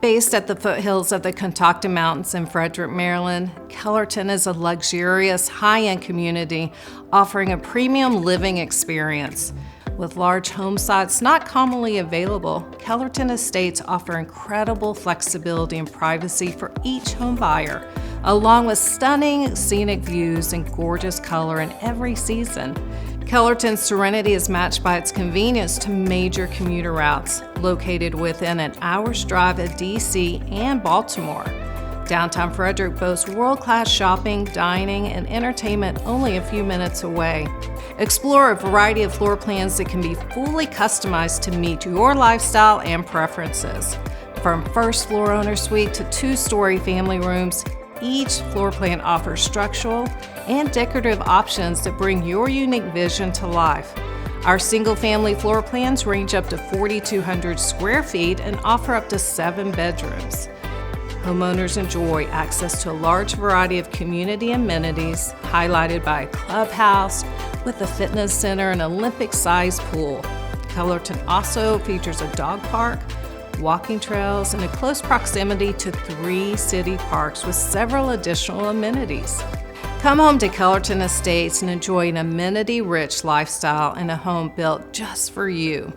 Based at the foothills of the Catoctin Mountains in Frederick, Maryland, Kellerton is a luxurious, high-end community offering a premium living experience. With large home sites not commonly available, Kellerton Estates offer incredible flexibility and privacy for each home buyer, along with stunning scenic views and gorgeous color in every season. Kellerton's serenity is matched by its convenience to major commuter routes, located within an hour's drive of DC and Baltimore. Downtown Frederick boasts world-class shopping, dining, and entertainment only a few minutes away. Explore a variety of floor plans that can be fully customized to meet your lifestyle and preferences. From first floor owner suite to two-story family rooms, each floor plan offers structural and decorative options that bring your unique vision to life. Our single-family floor plans range up to 4,200 square feet and offer up to 7 bedrooms. Homeowners enjoy access to a large variety of community amenities, highlighted by a clubhouse with a fitness center and Olympic-sized pool. Kellerton also features a dog park, walking trails, and a close proximity to 3 city parks with several additional amenities. Come home to Kellerton Estates and enjoy an amenity-rich lifestyle in a home built just for you.